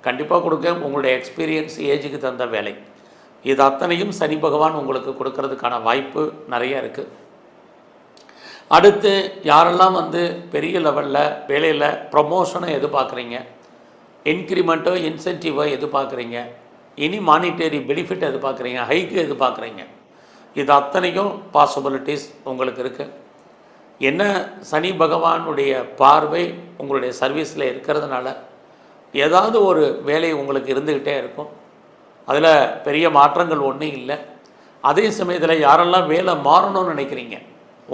கண்டிப்பாக கொடுக்க. உங்களுடைய எக்ஸ்பீரியன்ஸ் ஏஜுக்கு தகுந்த வேலை இது அத்தனையும் சனி பகவான் உங்களுக்கு கொடுக்கறதுக்கான வாய்ப்பு நிறைய இருக்குது. அடுத்து யாரெல்லாம் பெரிய லெவலில் வேலையில் ப்ரமோஷனை எதிர்பார்க்குறீங்க, இன்க்ரிமெண்ட்டோ இன்சென்டிவோ எதிர்பார்க்குறீங்க, இனி மானிட்டரி பெனிஃபிட் எதிர்பார்க்குறீங்க, ஹைக்கு எதிர்பார்க்குறீங்க, இது அத்தனையும் பாசிபிலிட்டிஸ் உங்களுக்கு இருக்குது. என்ன சனி பகவானுடைய பார்வை உங்களுடைய சர்வீஸில் இருக்கிறதுனால ஏதாவது ஒரு வேலை உங்களுக்கு இருந்துக்கிட்டே இருக்கும். அதில் பெரிய மாற்றங்கள் ஒன்றும் இல்லை. அதே சமயத்தில் யாரெல்லாம் வேலை மாறணும்னு நினைக்கிறீங்க,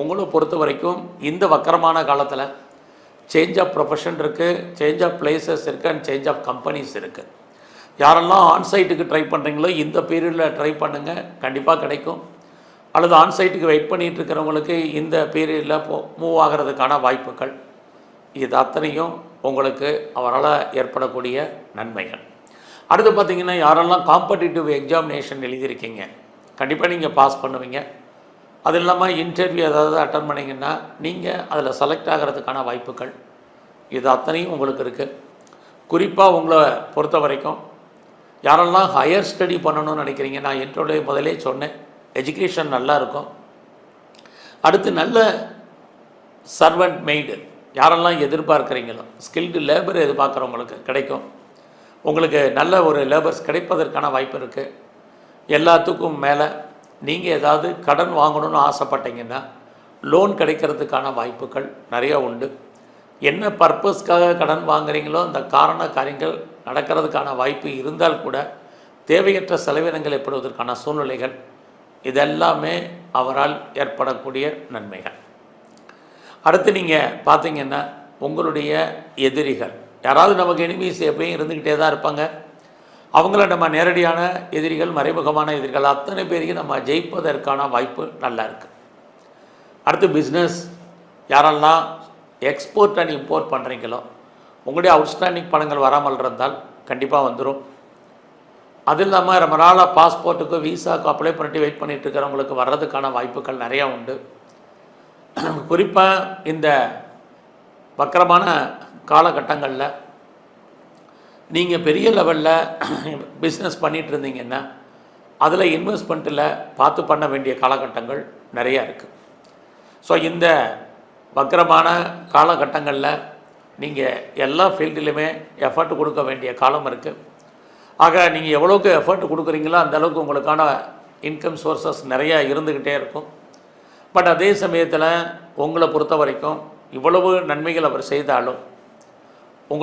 உங்களை பொறுத்த வரைக்கும் இந்த வக்கரமான காலத்தில் சேஞ்ச் ஆஃப் ப்ரொஃபஷன் இருக்குது, சேஞ்ச் ஆஃப் பிளேசஸ் இருக்குது, அண்ட் சேஞ்ச் ஆஃப் கம்பெனிஸ் இருக்குது. யாரெல்லாம் ஆன்சைட்டுக்கு ட்ரை பண்ணுறீங்களோ இந்த பீரியடில் ட்ரை பண்ணுங்கள், கண்டிப்பாக கிடைக்கும். அல்லது ஆன்சைட்டுக்கு வெயிட் பண்ணிகிட்டு இருக்கிறவங்களுக்கு இந்த பீரியடில் மூவ் ஆகிறதுக்கான வாய்ப்புகள் இது அத்தனையும் உங்களுக்கு அவரால் ஏற்படக்கூடிய நன்மைகள். அடுத்து பார்த்திங்கன்னா யாரெல்லாம் காம்படிட்டிவ் எக்ஸாமினேஷன் எழுதியிருக்கீங்க, கண்டிப்பாக நீங்கள் பாஸ் பண்ணுவீங்க. அது இல்லாமல் இன்டர்வியூ ஏதாவது அட்டன் பண்ணிங்கன்னா நீங்கள் அதில் செலக்ட் ஆகிறதுக்கான வாய்ப்புகள் இது அத்தனையும் உங்களுக்கு இருக்குது. குறிப்பாக உங்களை பொறுத்த வரைக்கும் யாரெல்லாம் ஹையர் ஸ்டடி பண்ணணும்னு நினைக்கிறீங்க, நான் என்னோடைய முதலே சொன்னேன், எஜுகேஷன் நல்லா இருக்கும். அடுத்து நல்ல சர்வெண்ட் மெய்டு யாரெல்லாம் எதிர்பார்க்குறீங்களோ, ஸ்கில்டு லேபர் எதிர்பார்க்குறவங்களுக்கு கிடைக்கும். உங்களுக்கு நல்ல ஒரு லேபர்ஸ் கிடைப்பதற்கான வாய்ப்பு இருக்குது. எல்லாத்துக்கும் மேலே நீங்கள் ஏதாவது கடன் வாங்கணும்னு ஆசைப்பட்டீங்கன்னா லோன் கிடைக்கிறதுக்கான வாய்ப்புகள் நிறையா உண்டு. என்ன பர்பஸ்க்காக கடன் வாங்குறீங்களோ அந்த காரண காரியங்கள் நடக்கிறதுக்கான வாய்ப்பு இருந்தால் கூட தேவையற்ற செலவினங்கள் ஏற்படுவதற்கான சூழ்நிலைகள் இதெல்லாமே அவரால் ஏற்படக்கூடிய நன்மைகள். அடுத்து நீங்கள் பார்த்தீங்கன்னா உங்களுடைய எதிரிகள் யாராவது நமக்கு எனிமீஸ் எப்பயும் இருந்துக்கிட்டே தான் இருப்பாங்க. அவங்கள நம்ம நேரடியான எதிரிகள், மறைமுகமான எதிரிகள் அத்தனை பேரையும் நம்ம ஜெயிப்பதற்கான வாய்ப்பு நல்லா இருக்குது. அடுத்து பிஸ்னஸ் யாரெல்லாம் எக்ஸ்போர்ட் அண்ட் இம்போர்ட் பண்ணுறீங்களோ உங்களுடைய அவுட்ஸ்டாண்டிங் பணங்கள் வராமல் இருந்தால் கண்டிப்பாக வந்துடும். அது இல்லாமல் ரொம்ப நாளாக பாஸ்போர்ட்டுக்கு விசாவுக்கு அப்ளை பண்ணிட்டு வெயிட் பண்ணிகிட்டு இருக்கிறவங்களுக்கு வர்றதுக்கான வாய்ப்புகள் நிறையா உண்டு. குறிப்பாக இந்த வக்கரமான காலகட்டங்களில் நீங்கள் பெரிய லெவலில் பிஸ்னஸ் பண்ணிகிட்டு இருந்தீங்கன்னா அதில் இன்வெஸ்ட்மெண்ட்டில் பார்த்து பண்ண வேண்டிய காலகட்டங்கள் நிறையா இருக்குது. ஸோ இந்த வக்கரமான காலகட்டங்களில் நீங்கள் எல்லா ஃபீல்டுலையுமே எஃபர்ட் கொடுக்க வேண்டிய காலம் இருக்குது. ஆக நீங்கள் எவ்வளோக்கு எஃபர்ட் கொடுக்குறீங்களோ அந்தளவுக்கு உங்களுக்கான இன்கம் சோர்ஸஸ் நிறையா இருந்துக்கிட்டே இருக்கும். பட் அதே சமயத்தில் உங்களை பொறுத்த வரைக்கும் இவ்வளவு நன்மைகள் அவர் செய்தாலும்